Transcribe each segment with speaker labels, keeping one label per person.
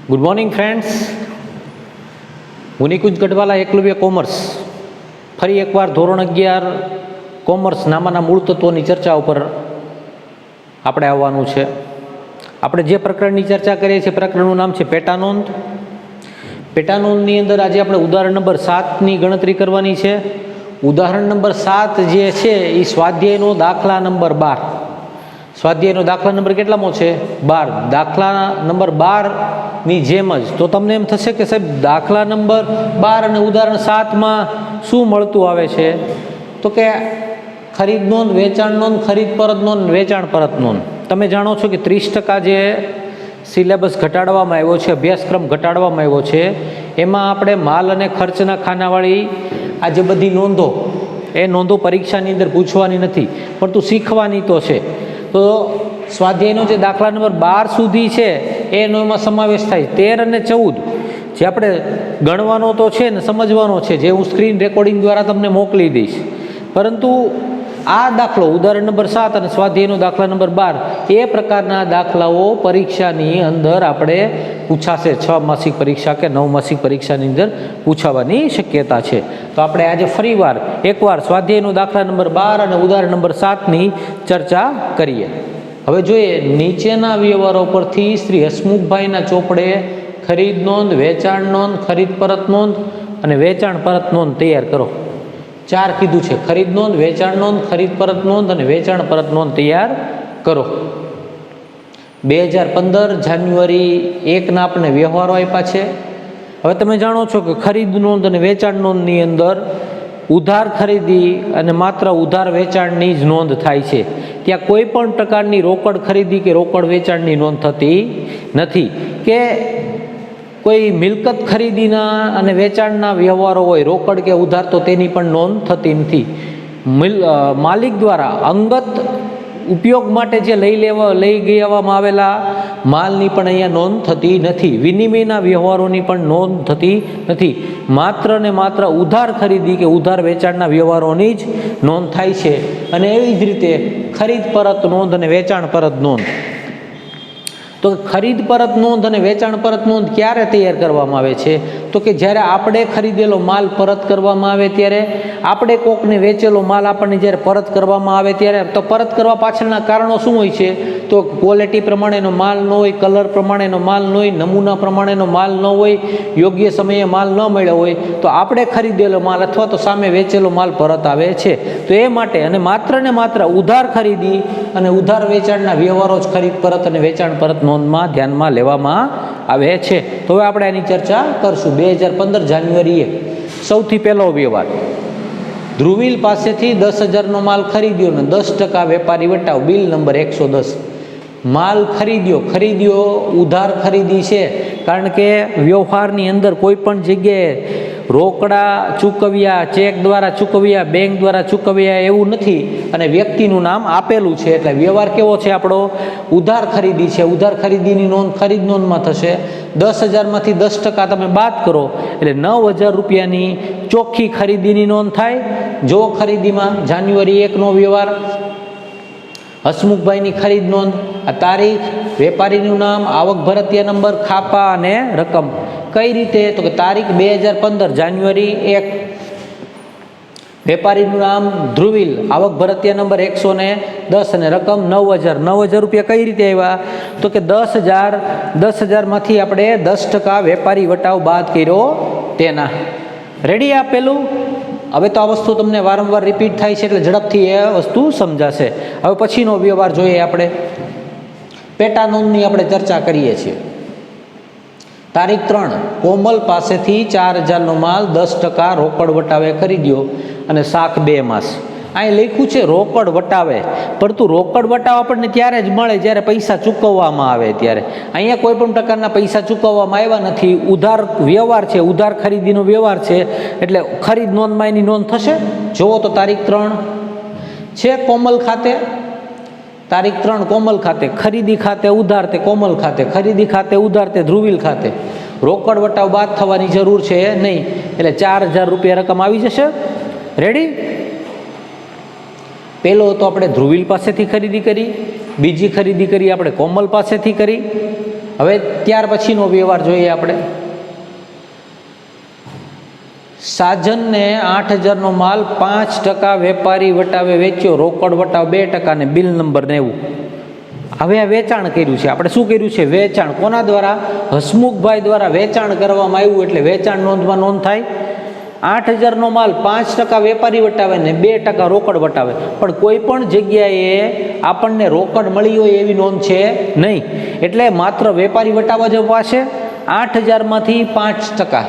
Speaker 1: Good morning friends, હું Nikunj ગઢવાલા Eklavya commerce ફરી એકવાર ધોરણ 11 કોમર્સ નામાના મૂળ તત્વોની ચર્ચા ઉપર આપણે આવવાનું છે. આપણે જે પ્રકરણની ચર્ચા કરીએ છીએ પ્રકરણનું નામ છે પેટાનોંધ. પેટાનોંધની અંદર આજે આપણે ઉદાહરણ નંબર 7ની ગણતરી કરવાની છે. ઉદાહરણ નંબર 7 જે છે એ સ્વાધ્યાયનો દાખલા નંબર 12. સ્વાધ્યાયનો દાખલા નંબર કેટલામો છે? 12. દાખલા નંબર 12ની જેમ જ તો તમને એમ થશે કે સાહેબ દાખલા નંબર 12 અને ઉદાહરણ 7માં શું મળતું આવે છે? તો કે ખરીદ નોંધ, વેચાણ નોંધ, ખરીદ પરત નોંધ, વેચાણ પરત નોંધ. તમે જાણો છો કે 30% જે સિલેબસ ઘટાડવામાં આવ્યો છે, અભ્યાસક્રમ ઘટાડવામાં આવ્યો છે, એમાં આપણે માલ અને ખર્ચના ખાનાવાળી આ જે બધી નોંધો એ નોંધો પરીક્ષાની અંદર પૂછવાની નથી, પરંતુ શીખવાની તો છે. તો સ્વાધ્યાયનો જે દાખલા નંબર 12 સુધી છે એનો એમાં સમાવેશ થાય. 13 અને 14 જે આપણે ગણવાનો તો છે ને સમજવાનો છે, જે હું સ્ક્રીન રેકોર્ડિંગ દ્વારા તમને મોકલી દઈશ. પરંતુ આ દાખલો ઉદાહરણ નંબર 7 અને સ્વાધ્યાયનો દાખલા નંબર 12 એ પ્રકારના દાખલાઓ પરીક્ષાની અંદર આપણે પૂછાશે. 6 માસિક પરીક્ષા કે 9 માસિક પરીક્ષાની અંદર પૂછાવાની શક્યતા છે. તો આપણે આજે ફરીવાર એકવાર સ્વાધ્યાયનો દાખલા નંબર 12 અને ઉદાહરણ નંબર 7ની ચર્ચા કરીએ. હવે જોઈએ, નીચેના વ્યવહારો પરથી શ્રી હસમુખભાઈના ચોપડે ખરીદ નોંધ, વેચાણ નોંધ, ખરીદ પરત નોંધ અને વેચાણ પરત નોંધ તૈયાર કરો. 4 કીધું છે: ખરીદ નોંધ, વેચાણ નોંધ, ખરીદ પરત નોંધ અને વેચાણ પરત નોંધ તૈયાર કરો. 2015 જાન્યુઆરી 1ના આપણે વ્યવહારો આપ્યા છે. હવે તમે જાણો છો કે ખરીદ નોંધ અને વેચાણ નોંધની અંદર ઉધાર ખરીદી અને માત્ર ઉધાર વેચાણની જ નોંધ થાય છે. ત્યાં કોઈ પણ પ્રકારની રોકડ ખરીદી કે રોકડ વેચાણની નોંધ થતી નથી. કે કોઈ મિલકત ખરીદીના અને વેચાણના વ્યવહારો હોય, રોકડ કે ઉધાર, તો તેની પણ નોંધ થતી નથી. માલિક દ્વારા અંગત ઉપયોગ માટે જે લઈ ગયાવામાં આવેલા માલની પણ અહીંયા નોંધ થતી નથી. વિનિમયના વ્યવહારોની પણ નોંધ થતી નથી. માત્ર ને માત્ર ઉધાર ખરીદી કે ઉધાર વેચાણના વ્યવહારોની જ નોંધ થાય છે. અને એવી જ રીતે ખરીદ પરત નોંધ અને વેચાણ પરત નોંધ. તો ખરીદ પરત નોંધ અને વેચાણ પરત નોંધ ક્યારે તૈયાર કરવામાં આવે છે? તો કે જ્યારે આપણે ખરીદેલો માલ પરત કરવામાં આવે ત્યારે, આપણે કોકને વેચેલો માલ આપણને જ્યારે પરત કરવામાં આવે ત્યારે. તો પરત કરવા પાછળના કારણો શું હોય છે? તો ક્વોલિટી પ્રમાણેનો માલ ન હોય, કલર પ્રમાણેનો માલ ન હોય, નમૂના પ્રમાણેનો માલ ન હોય, યોગ્ય સમયે માલ ન મળ્યો હોય, તો આપણે ખરીદેલો માલ અથવા તો સામે વેચેલો માલ પરત આવે છે. તો એ માટે અને માત્ર ઉધાર ખરીદી અને ઉધાર વેચાણના વ્યવહારો જ ખરીદ પરત અને વેચાણ પરત નોંધમાં ધ્યાનમાં લેવામાં આવે છે. તો હવે આપણે આની ચર્ચા કરશું. 2015 જાન્યુઆરીએ સૌથી પહેલો વ્યવહાર: ધ્રુવીલ પાસેથી 10,000નો માલ ખરીદ્યો ને 10% વેપારી વટાવ. Bill number 110. માલ ખરીદ્યો ઉધાર ખરીદી છે, કારણ કે વ્યવહારની અંદર કોઈ પણ જગ્યાએ રોકડા ચૂકવ્યા, ચેક દ્વારા ચૂકવ્યા, બેંક દ્વારા ચૂકવ્યા એવું નથી, અને વ્યક્તિનું નામ આપેલું છે. એટલે વ્યવહાર કેવો છે આપણો? ઉધાર ખરીદી છે. ઉધાર ખરીદીની નોંધ ખરીદ નોંધમાં થશે. 10,000માંથી 10% તમે બાદ કરો એટલે 9,000 રૂપિયાની ચોખ્ખી ખરીદીની નોંધ થાય. જો ખરીદીમાં જાન્યુઆરી 1નો વ્યવહાર, હસમુખભાઈની ખરીદ નોંધ, આ તારીખ, વેપારીનું નામ, આવક ભરતિયા નંબર, ખાપા અને રકમ. કઈ રીતે? તો કે તારીખ 2015 જાન્યુઆરી 1, વેપારીનું નામ ધ્રુવીલ, આવક ભરતિયા નંબર 110 અને રકમ 9,000. 9,000 રૂપિયા કઈ રીતે આવ્યા? તો કે 10,000માંથી આપણે 10% વેપારી વટાવ બાદ કર્યો તેના. રેડી આપેલું? હવે તો આ વસ્તુ તમને વારંવાર રિપીટ થાય છે એટલે ઝડપથી એ વસ્તુ સમજાશે. હવે પછીનો વ્યવહાર જોઈએ આપણે. પેટા નોંધની આપણે ચર્ચા કરીએ છીએ. તારીખ 3, કોમલ પાસેથી 4,000નો માલ 10% રોકડ વટાવે ખરીદ્યો અને શાખ 2 માસ. અહીં લખ્યું છે રોકડ વટાવે, પરંતુ રોકડ વટાવ આપણને ત્યારે જ મળે જ્યારે પૈસા ચૂકવવામાં આવે ત્યારે. અહીંયા કોઈ પણ પ્રકારના પૈસા ચૂકવવામાં આવ્યા નથી. ઉધાર વ્યવહાર છે, ઉધાર ખરીદીનો વ્યવહાર છે, એટલે ખરીદ નોંધમાં એની નોંધ થશે. જુઓ તો તારીખ 3 છે કોમલ ખાતે. તારીખ 3 કોમલ ખાતે, ખરીદી ખાતે ઉધાર તે કોમલ ખાતે, ખરીદી ખાતે ઉધાર તે ધ્રુવીલ ખાતે. રોકડ વટાવ બાદ થવાની જરૂર છે નહીં, એટલે 4,000 રૂપિયા રકમ આવી જશે. રેડી? પહેલો તો આપણે ધ્રુવીલ પાસેથી ખરીદી કરી, બીજી ખરીદી કરી આપણે કોમલ પાસેથી કરી. હવે ત્યાર પછીનો વ્યવહાર જોઈએ આપણે. સાજનને 8,000નો માલ 5% વેપારી વટાવે વેચ્યો, રોકડ વટાવ 2% ને બિલ નંબર 90. હવે આ વેચાણ કર્યું છે. આપણે શું કર્યું છે? વેચાણ. કોના દ્વારા? હસમુખભાઈ દ્વારા વેચાણ કરવામાં આવ્યું, એટલે વેચાણ નોંધમાં નોંધ થાય. 8,000નો માલ 5% વેપારી વટાવે ને 2% રોકડ વટાવે, પણ કોઈ પણ જગ્યાએ આપણને રોકડ મળી હોય એવી નોંધ છે નહીં. એટલે માત્ર વેપારી વટાવા જ પાસે 8,000માંથી 5%.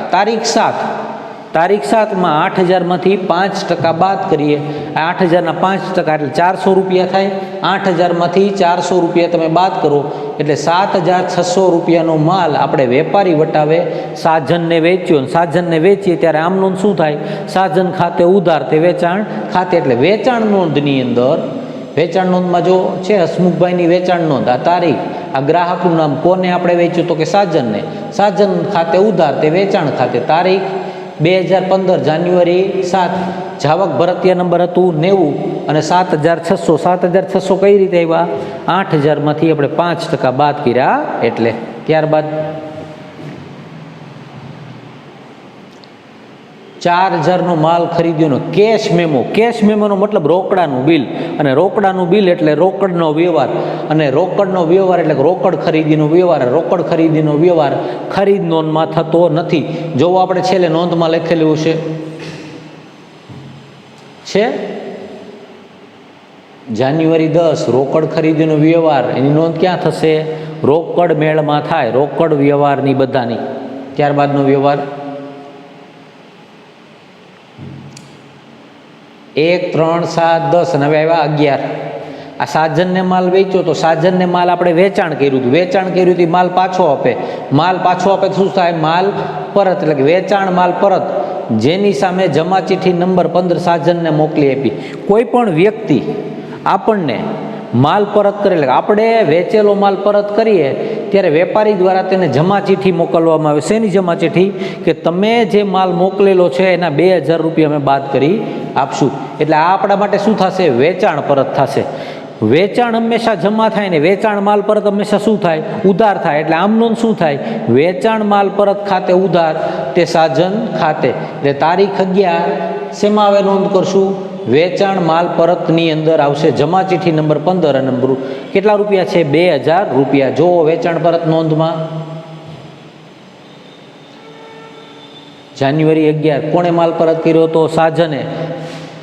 Speaker 1: તારીખ 7માં 8,000માંથી 5% બાદ કરીએ. 8,000ના 5% એટલે 400 રૂપિયા થાય. 8,000માંથી 400 રૂપિયા તમે બાદ કરો એટલે 7,600 રૂપિયાનો માલ આપણે વેપારી વટાવે સાજનને વેચ્યો. સાજનને વેચીએ ત્યારે આમ નોંધ શું થાય? સાજન ખાતે ઉધાર તે વેચાણ ખાતે. એટલે વેચાણ નોંધની અંદર, વેચાણ નોંધમાં જો છે હસમુખભાઈની વેચાણ નોંધ, આ તારીખ, આ ગ્રાહકનું નામ, કોને આપણે વેચ્યું તો કે સાજનને, સાજન ખાતે ઉધાર તે વેચાણ ખાતે, તારીખ 2015 જાન્યુઆરી 7, જાવક ભરતિયા નંબર હતું 90 અને 7,600. 7,600 કઈ રીતે આવ્યા? 8,000માંથી આપણે 5% બાદ કર્યા એટલે. ત્યારબાદ 4,000નો માલ ખરીદ્યોનો કેશ મેમો. કેશ મેમોનો મતલબ રોકડાનું બિલ, અને રોકડાનું બિલ એટલે રોકડનો વ્યવહાર, અને રોકડનો વ્યવહાર એટલે રોકડ ખરીદીનો વ્યવહાર. રોકડ ખરીદીનો વ્યવહાર ખરીદ નોંધમાં થતો નથી. જોવો આપણે છેલ્લે નોંધમાં લખેલું છે જાન્યુઆરી 10 રોકડ ખરીદીનો વ્યવહાર, એની નોંધ ક્યાં થશે? રોકડ મેળમાં થાય, રોકડ વ્યવહારની બધાની. ત્યારબાદનો વ્યવહાર 1, 3, 7, 10 અને હવે આવ્યા 11. આ સાજનને માલ વેચ્યો તો સાજનને માલ આપણે વેચાણ કર્યું હતું. વેચાણ કર્યું હતું, માલ પાછો આપે. માલ પાછો આપે તો શું થાય? માલ પરત, એટલે કે વેચાણ માલ પરત, જેની સામે જમા ચિઠ્ઠી નંબર 15 સાજનને મોકલી આપી. કોઈ પણ વ્યક્તિ આપણને માલ પરત કરે, એટલે આપણે વેચેલો માલ પરત કરીએ ત્યારે વેપારી દ્વારા તેને જમા ચિઠ્ઠી મોકલવામાં આવે. શેની જમા ચિઠ્ઠી? કે તમે જે માલ મોકલેલો છે એના 2,000 રૂપિયા અમે બાદ કરી આપશું. એટલે આ આપણા માટે શું થશે? વેચાણ પરત થશે. વેચાણ હંમેશા જમા થાય ને વેચાણ માલ પરત હંમેશા શું થાય? ઉધાર થાય. એટલે આમ નોંધ શું થાય? વેચાણ માલ પરત ખાતે ઉધાર તે સાજન ખાતે. એટલે તારીખ 11 શેમાં હવે નોંધ કરશું? વેચાણ માલ પરતની અંદર આવશે જમા ચિઠ્ઠી નંબર 15 અને નંબર કેટલા રૂપિયા છે? 2,000 રૂપિયા. જો વેચાણ પરત નોંધમાં જાન્યુઆરી 11 કોણે માલ પરત કર્યો હતો? સાજને.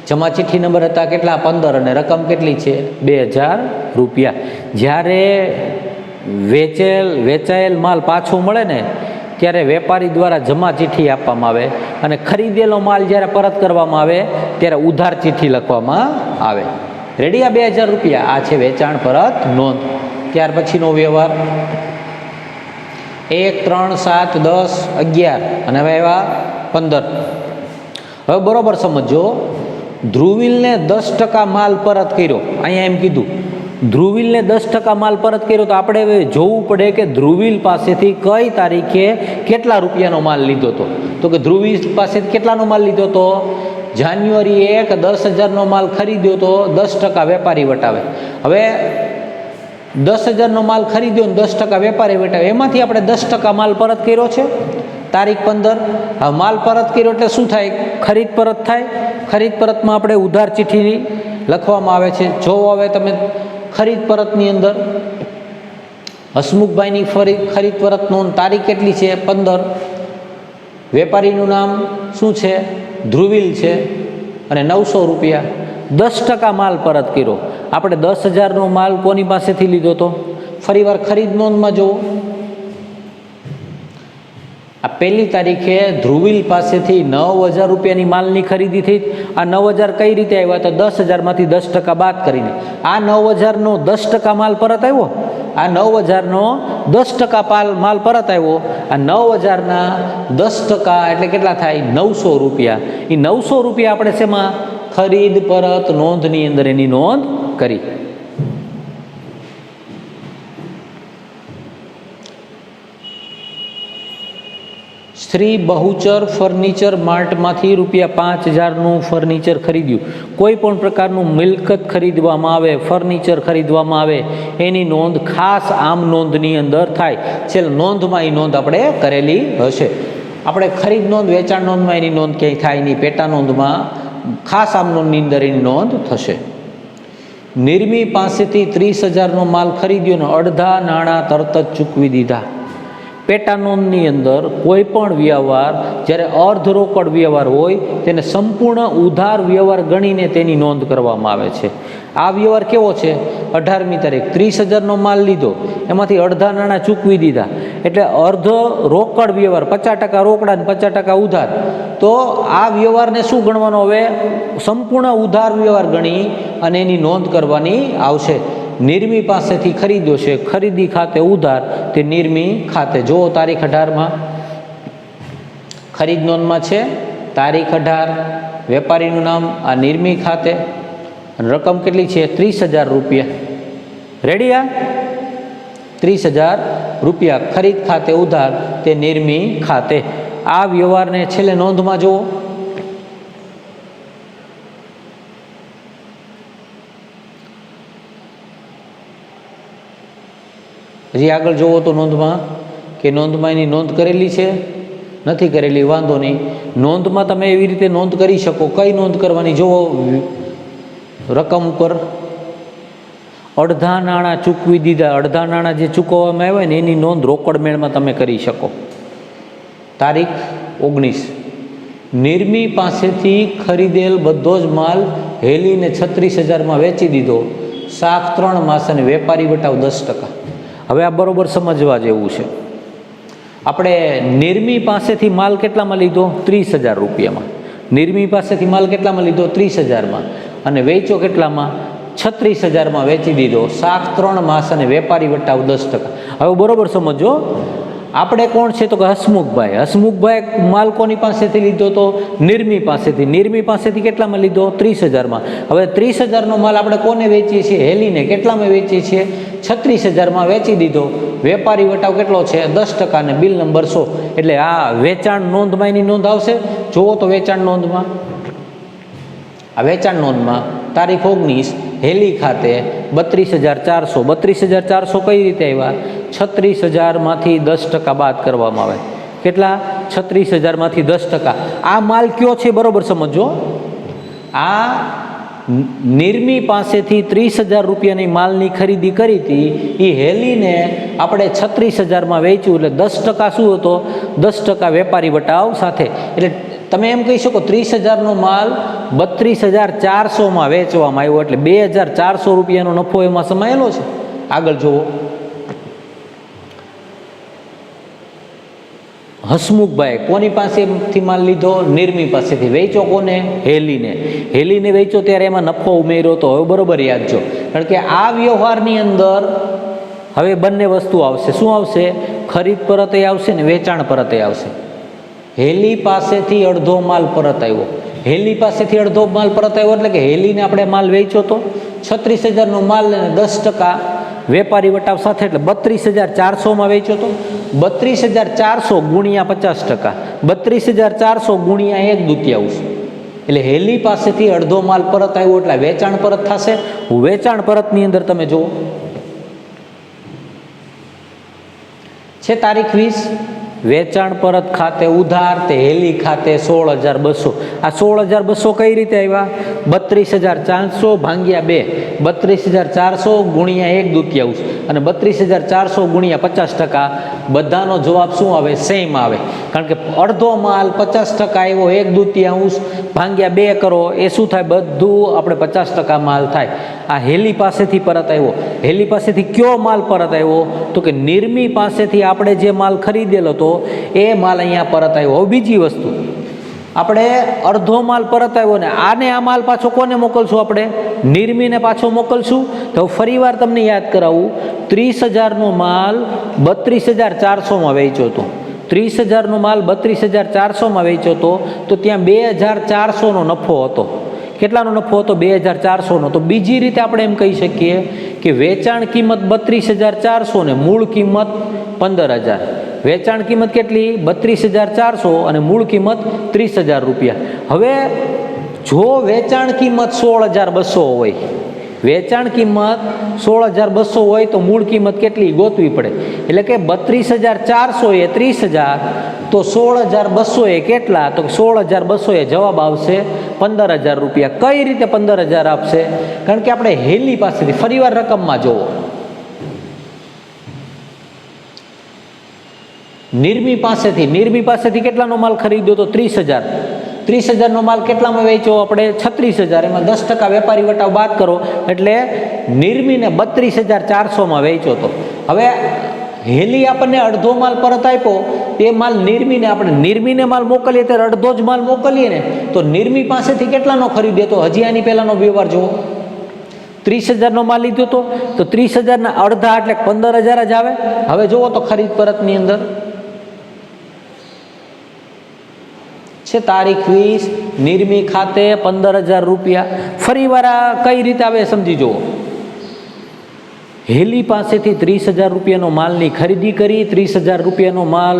Speaker 1: જમા ચિઠ્ઠી નંબર હતા કેટલા? 15 અને રકમ કેટલી છે? 2,000 રૂપિયા. જ્યારે વેચાયેલ માલ પાછો મળે ને ત્યારે વેપારી દ્વારા જમા ચિઠ્ઠી આપવામાં આવે, અને ખરીદેલો માલ જ્યારે પરત કરવામાં આવે ત્યારે ઉધાર ચિઠ્ઠી લખવામાં આવે. રેડી? આ 2,000 રૂપિયા આ છે વેચાણ પરત નોંધ. ત્યાર પછીનો વ્યવહાર 1, 3, 7, 10, 11 અને હવે એવા 15. હવે બરોબર સમજો. ધ્રુવીલને 10% માલ પરત કર્યો. અહીંયા એમ કીધું ધ્રુવીલને 10% માલ પરત કર્યો, તો આપણે હવે જોવું પડે કે ધ્રુવીલ પાસેથી કઈ તારીખે કેટલા રૂપિયાનો માલ લીધો હતો. તો કે ધ્રુવીલ પાસેથી કેટલાનો માલ લીધો હતો? જાન્યુઆરી 1 10,000નો માલ ખરીદ્યો તો 10% વેપારી વટાવે. હવે 10,000નો માલ ખરીદ્યો ને 10% વેપારી વટાવે, એમાંથી આપણે 10% માલ પરત કર્યો છે તારીખ 15. હવે માલ પરત કર્યો એટલે શું થાય? ખરીદ પરત થાય. ખરીદ પરતમાં આપણે ઉધાર ચિઠ્ઠી લખવામાં આવે છે. જો હવે તમે ખરીદ પરતની અંદર હસમુખભાઈની ખરીદ પરત નોંધ તારીખ કેટલી છે? 15. વેપારીનું નામ શું છે? ધ્રુવીલ છે, અને 900 રૂપિયા. 10% માલ પરત કર્યો. આપણે 10,000નો માલ કોની પાસેથી લીધો હતો? ફરીવાર ખરીદ નોંધમાં જુઓ. આ પહેલી તારીખે ધ્રુવીલ પાસેથી 9,000 રૂપિયાની માલની ખરીદી થઈ. આ 9,000 કઈ રીતે આવ્યા? તો 10,000માંથી 10% બાદ કરીને. આ 9,000નો 10% માલ પરત આવ્યો. આ 9,000નો 10% માલ પરત આવ્યો. આ 9,000ના 10% એટલે કેટલા થાય? 900 રૂપિયા. એ 900 રૂપિયા આપણે શેમાં? ખરીદ પરત નોંધની અંદર એની નોંધ કરી. શ્રી બહુચર ફર્નિચર માર્ટમાંથી ₹5,000નું ફર્નિચર ખરીદ્યું. કોઈ પણ પ્રકારનું મિલકત ખરીદવામાં આવે, ફર્નિચર ખરીદવામાં આવે, એની નોંધ ખાસ આમ નોંધની અંદર થાય. છેલ્લે નોંધમાં એ નોંધ આપણે કરેલી હશે. આપણે ખરીદ નોંધ, વેચાણ નોંધમાં એની નોંધ ક્યાંય થાય નહીં. પેટા નોંધમાં ખાસ આમ નોંધની અંદર એની નોંધ થશે. નિર્મી પાસેથી 30,000નો માલ ખરીદ્યો ને અડધા નાણાં તરત જ ચૂકવી દીધા. પેટા નોંધની અંદર કોઈ પણ વ્યવહાર જ્યારે અર્ધ રોકડ વ્યવહાર હોય તેને સંપૂર્ણ ઉધાર વ્યવહાર ગણીને તેની નોંધ કરવામાં આવે છે. આ વ્યવહાર કેવો છે? 18મી તારીખ 30,000નો માલ લીધો, એમાંથી અડધા નાણાં ચૂકવી દીધા, એટલે અર્ધ રોકડ વ્યવહાર, 50% રોકડા ને 50% ઉધાર. તો આ વ્યવહારને શું ગણવાનો? હવે સંપૂર્ણ ઉધાર વ્યવહાર ગણી અને એની નોંધ કરવાની આવશે. નિર્મી પાસેથી ખરીદ્યો છે, ખરીદી ખાતે ઉધાર, તે નિર્મી ખાતે. જો તારીખ 18માં ખરીદ નોંધમાં છે, તારીખ 18, વેપારીનું નામ, આ નિર્મી ખાતે, અને રકમ કેટલી છે? ₹30,000. રેડી? આ ₹30,000 ખરીદ ખાતે ઉધાર, તે નિર્મી ખાતે. આ વ્યવહારને છેલ્લે નોંધમાં જુઓ. હજી આગળ જોવો તો નોંધમાં, કે નોંધમાં એની નોંધ કરેલી છે, નથી કરેલી, વાંધો નહીં. નોંધમાં તમે એવી રીતે નોંધ કરી શકો. કઈ નોંધ કરવાની? જુઓ રકમ ઉપર અડધા નાણાં ચૂકવી દીધા. અડધા નાણાં જે ચૂકવવામાં આવ્યા ને એની નોંધ રોકડ મેળમાં તમે કરી શકો. તારીખ 19, નિર્મી પાસેથી ખરીદેલ બધો જ માલ હેલીને 36,000માં વેચી દીધો. શાખ 3 માસ અને વેપારી વટાવ 10%. હવે આ બરોબર સમજવા જેવું છે. આપણે નિર્મી પાસેથી માલ કેટલામાં લીધો? ₹30,000. નિર્મી પાસેથી માલ કેટલામાં લીધો? 30,000માં, અને વેચ્યો કેટલામાં? 36,000માં વેચી દીધો. શાખ 3 માસ અને વેપારી વટાવ 10%. હવે બરોબર સમજો. આપણે કોણ છે? તો કે હસમુખભાઈ. હસમુખભાઈ માલ કોની પાસેથી લીધો? તો નિર્મી પાસેથી. નિર્મી પાસેથી કેટલામાં લીધો? 30,000માં. હવે 30,000નો માલ આપણે કોને વેચીએ છીએ? હેલીને. કેટલામાં વેચીએ છીએ? 36,000માં વેચી દીધો. વેપારી વટાવ કેટલો છે? 10%, ને બિલ નંબર 100. એટલે આ વેચાણ નોંધમાં એની નોંધ આવશે. જુઓ તો વેચાણ નોંધમાં, આ વેચાણ નોંધમાં તારીખ 19, હેલી ખાતે 32,400. 32,400 કઈ રીતે આવ્યા? 36,000માંથી 10% બાદ કરવામાં આવે. કેટલા? 36,000માંથી 10%. આ માલ કયો છે? બરોબર સમજો. આ નિર્મી પાસેથી 30,000 માલની ખરીદી કરી હતી. એ હેલીને આપણે 36,000માં વેચ્યું, એટલે 10% શું હતો? 10% વેપારી વટાવ સાથે. એટલે તમે એમ કહી શકો 30,000નો માલ 32,400માં વેચવામાં આવ્યો, એટલે ₹2,400નો નફો એમાં સમાયેલો છે. આગળ જુઓ. હસમુખભાઈ કોની પાસેથી માલ લીધો? નિર્મી પાસેથી. વેચો કોને? હેલીને. હેલીને વેચો ત્યારે એમાં નફો ઉમેર્યો તો. હવે બરોબર યાદ જો, કારણ કે આ વ્યવહારની અંદર હવે બંને વસ્તુ આવશે. શું આવશે? ખરીદ પરત આવશે ને વેચાણ પરત આવશે. હેલી પાસેથી અડધો માલ પરત આવ્યો. હેલી પાસેથી અડધો માલ પરત આવ્યો એટલે કે હેલીને આપણે માલ વેચ્યો તો 36,000નો માલ ને 10% વેપારી વટાવ સાથે, એટલે 32,400માં વેચ્યો તો. 32,400 ગુણ્યા 50%, 32,400 ગુણ્યા 1/2. એટલે હેલી પાસેથી અડધો માલ પરત આવ્યો એટલે વેચાણ પરત થશે. વેચાણ પરતની અંદર તમે જુઓ છે તારીખ 20, વેચાણ પરત ખાતે ઉધાર, તે હેલી ખાતે 16,200. આ 16,200 કઈ રીતે આવ્યા? 32,400 ભાગ્યા 2, 32,400 ગુણ્યા 1/2 અને 32,400 ગુણ્યા 50%. બધાનો જવાબ શું આવે? સેમ આવે. કારણ કે અડધો માલ 50% આવ્યો, 1/2 ભાગ્યા 2 કરો, એ શું થાય? બધું આપણે 50% માલ થાય. આ હેલી પાસેથી પરત આવ્યો. હેલી પાસેથી કયો માલ પરત આવ્યો? તો કે નિર્મી પાસેથી આપણે જે માલ ખરીદેલો હતો એ માલ અહીંયા પરત આવ્યો. હવે બીજી વસ્તુ, આપણે અડધો માલ પરત આવ્યો ને આને આ માલ પાછો કોને મોકલશું? આપણે નિર્મીને પાછો મોકલશું. તો ફરી વાર તમને યાદ કરાવું, 30,000નો માલ 32,400માં વેચ્યો હતો. 30,000નો માલ 32,400માં વેચ્યો હતો, તો ત્યાં 2,400નો નફો હતો. કેટલાનો નફો હતો? 2,400નો. તો બીજી રીતે આપણે એમ કહી શકીએ કે વેચાણ કિંમત 32,400 ને મૂળ કિંમત 15,000. વેચાણ કિંમત કેટલી? 32,400 અને મૂળ કિંમત 30,000 રૂપિયા. હવે જો વેચાણ કિંમત 16,200 હોય, વેચાણ કિંમત 16,200 હોય તો મૂળ કિંમત કેટલી ગોતવી પડે. એટલે કે 32,400 એ 30,000, તો 16,200 એ કેટલા? તો 16,200 એ જવાબ આવશે 15,000 રૂપિયા. કઈ રીતે 15,000 આપશે? કારણ કે આપણે હેલી પાસેથી ફરીવાર રકમમાં જોવો, નિર્મી પાસેથી કેટલાનો માલ ખરીદ્યો? તો 30,000. 30,000નો માલ કેટલામાં વેચ્યો આપણે? 36,000. એમાં 10% વેપારી વટાવ બાદ કરો એટલે નિર્મીને 32,400માં વેચ્યો હતો. હવે હેલી આપણને અડધો માલ પરત આપ્યો, તે માલ નિર્મીને માલ મોકલીએ ત્યારે અડધો જ માલ મોકલીએ ને, તો નિર્મી પાસેથી કેટલાનો ખરીદ્યો? તો હજી આની પહેલાનો વ્યવહાર જુઓ, 30,000નો માલ લીધો હતો, તો 30,000ના અડધા એટલે 15,000 જ આવે. હવે જુઓ તો ખરીદ પરતની અંદર છે તારીખ 20, નિર્મી ખાતે 15,000 રૂપિયા. ફરી વાર આ કઈ રીતે આવે સમજી જુઓ. હેલી પાસેથી 30,000 રૂપિયાનો માલની ખરીદી કરી, 30,000 રૂપિયાનો માલ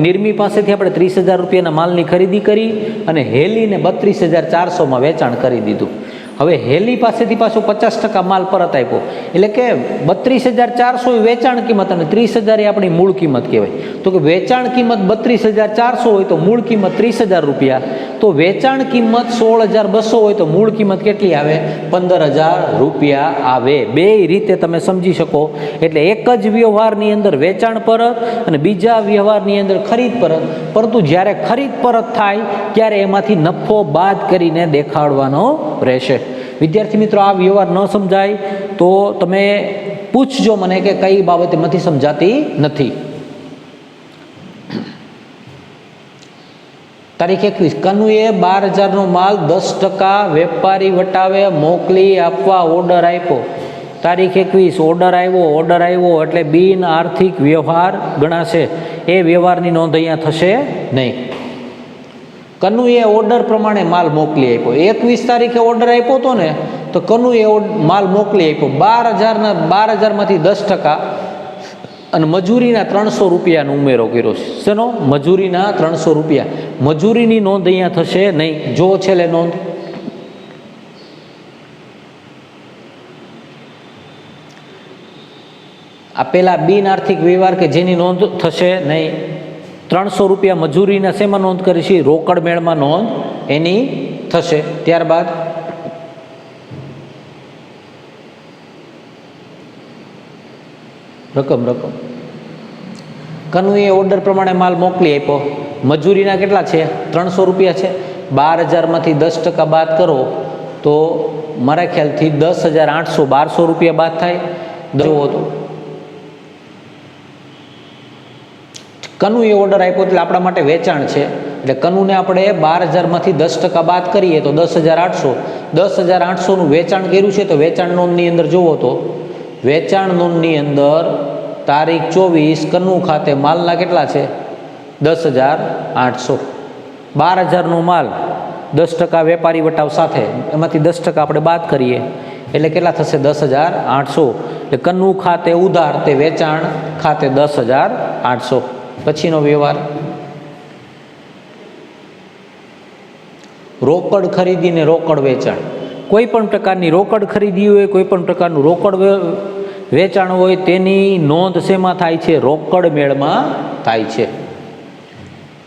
Speaker 1: નિર્મી પાસેથી આપણે 30,000 રૂપિયાના માલની ખરીદી કરી અને હેલીને 32,400માં વેચાણ કરી દીધું. હવે હેલી પાસેથી પાછો 50% માલ પરત આપ્યો, એટલે કે 32,400 વેચાણ કિંમત અને 30,000 એ આપણી મૂળ કિંમત કહેવાય. તો કે વેચાણ કિંમત 32,400 હોય તો મૂળ કિંમત 30,000 રૂપિયા, તો વેચાણ કિંમત 16,200 હોય તો મૂળ કિંમત કેટલી આવે? 15,000 રૂપિયા આવે. બે રીતે તમે સમજી શકો. એટલે એક જ વ્યવહારની અંદર વેચાણ પરત અને બીજા વ્યવહારની અંદર ખરીદ પરત, પરંતુ જ્યારે ખરીદ પરત થાય ત્યારે એમાંથી નફો બાદ કરીને દેખાડવાનો રહેશે. વિદ્યાર્થી મિત્રો, આ વ્યવહાર ન સમજાય તો તમે પૂછજો મને કે કઈ બાબતે નથી સમજાતી નથી. તારીખ 21, કનુએ 12,000નો માલ 10% વેપારી વટાવે મોકલી આપવા ઓર્ડર આપ્યો. તારીખ 21 ઓર્ડર આવ્યો એટલે બિન આર્થિક વ્યવહાર ગણાશે. એ વ્યવહારની નોંધ અહીંયા થશે નહીં. કનુએ ઓર્ડર પ્રમાણે માલ મોકલી આપ્યો. 21 તારીખે ઓર્ડર આપ્યો હતો ને, તો કનુએ માલ મોકલી આપ્યો 12,000માંથી 10% અને મજૂરીના 300 રૂપિયાનો ઉમેરો કર્યો છે. શેનો? મજૂરીના 300 રૂપિયા. મજૂરીની નોંધ અહીંયા થશે નહીં. જો છેલ્લે નોંધ આપેલા બિન આર્થિક વ્યવહાર કે જેની નોંધ થશે નહીં. 300 રૂપિયા મજૂરીના શેમાં નોંધ કરીશી? રોકડ મેળમાં નોંધ એની થશે. ત્યારબાદ રકમ કનુએ ઓર્ડર પ્રમાણે માલ મોકલી આપ્યો. મજૂરીના કેટલા છે? 300 રૂપિયા છે. 12,000માંથી 10% બાદ કરો તો મારા ખ્યાલથી 10,800, 1200 રૂપિયા બાદ થાય. જુઓ તો કનુએ ઓર્ડર આપ્યો એટલે આપણા માટે વેચાણ છે. એટલે કનુને આપણે 12,000માંથી 10% બાદ કરીએ તો 10,800. 10,800નું વેચાણ કર્યું છે. તો વેચાણ નોંધની અંદર જુઓ તો વેચાણ નોંધની અંદર તારીખ 24 કનુ ખાતે માલના કેટલા છે? 10,800. 12,000નો માલ 10% વેપારી વટાવ સાથે, એમાંથી 10% આપણે બાદ કરીએ એટલે કેટલા થશે? 10,800. એટલે કનુ ખાતે ઉધાર, તે વેચાણ ખાતે 10,800. પછીનો વ્યવહાર રોકડ ખરીદી ને રોકડ વેચાણ. કોઈ પણ પ્રકારની રોકડ ખરીદી હોય, કોઈ પણ પ્રકારનું રોકડ વેચાણ હોય, તેની નોંધ શેમાં થાય છે? રોકડ મેળમાં થાય છે.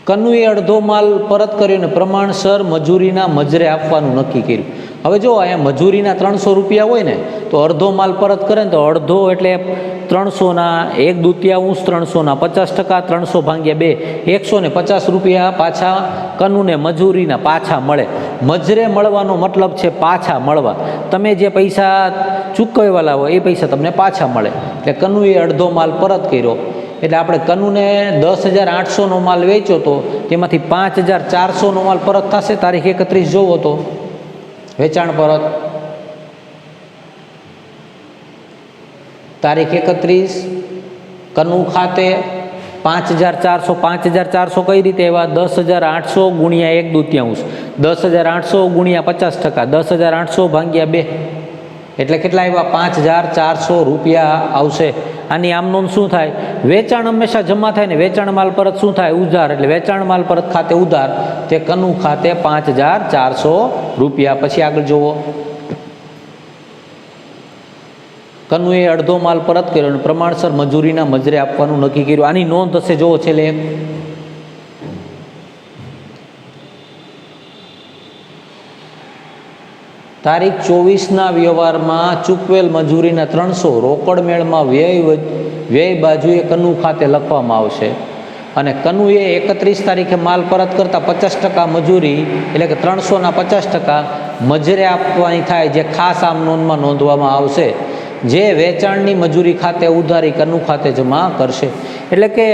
Speaker 1: કનુએ અડધો માલ પરત કર્યો ને પ્રમાણસર મજૂરીના મજરે આપવાનું નક્કી કર્યું. હવે જો અહીંયા મજૂરીના 300 રૂપિયા હોય ને, તો અડધો માલ પરત કરે ને તો અડધો એટલે 300ના 1/2, 300ના 50%, 300 ભાગ્યા 2, 150 રૂપિયા પાછા કનુને મજૂરીના પાછા મળે. મજરે મળવાનો મતલબ છે પાછા મળવા. તમે જે પૈસા ચૂકવેલા હોય એ પૈસા તમને પાછા મળે. એટલે કનુએ અડધો માલ પરત કર્યો એટલે આપણે કનુને 10,800નો માલ વેચ્યો તો તેમાંથી 5,400નો માલ પરત થશે. તારીખ 31 જોવો તો વેચાણ પરત તારીખ 31 કનુ ખાતે 5,400. 5,400 કઈ રીતે એવા? 10,800 ગુણ્યા 1/2, 10,800 ગુણ્યા 50%, 10,800 ભાગ્યા 2 એટલે કેટલા આવ્યા? 5,400 રૂપિયા આવશે. આની આમ નોંધ શું થાય? વેચાણ હંમેશા જમા થાય ને વેચાણ માલ પરત શું થાય? ઉધાર. એટલે વેચાણ માલ પરત ખાતે ઉધાર, તે કનુ ખાતે 5,400 રૂપિયા. પછી આગળ જુઓ, કનુએ અડધો માલ પરત કર્યો અને પ્રમાણસર મજૂરીના મજરે આપવાનું નક્કી કર્યું. આની નોંધ હશે, જોવો છેલ્લે એક. તારીખ 24ના વ્યવહારમાં ચૂકવેલ મજૂરીના 300 રોકડ મેળમાં વ્યય બાજુએ કનુ ખાતે લખવામાં આવશે અને કનુએ 31 તારીખે માલ પરત કરતા 50% મજૂરી એટલે કે 300ના 50% મજરે આપવાની થાય, જે ખાસ આમ નોંધમાં નોંધવામાં આવશે, જે વેચાણની મજૂરી ખાતે ઉધારી કનુ ખાતે જમા કરશે. એટલે કે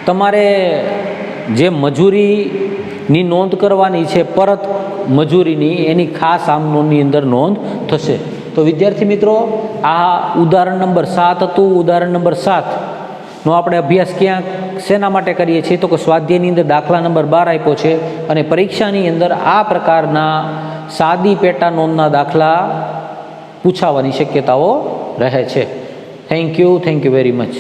Speaker 1: તમારે જે મજૂરીની નોંધ કરવાની છે પરત મજૂરીની, એની ખાસ આમ નોંધની અંદર નોંધ થશે. તો વિદ્યાર્થી મિત્રો, આ ઉદાહરણ નંબર 7 હતું. ઉદાહરણ નંબર 7નો આપણે અભ્યાસ ક્યાં શેના માટે કરીએ છીએ? તો કે સ્વાધ્યાયની અંદર દાખલા નંબર 12 આપ્યો છે અને પરીક્ષાની અંદર આ પ્રકારના સાદી પેટા નોંધના દાખલા પૂછાવાની શક્યતાઓ રહે છે. Thank you very much.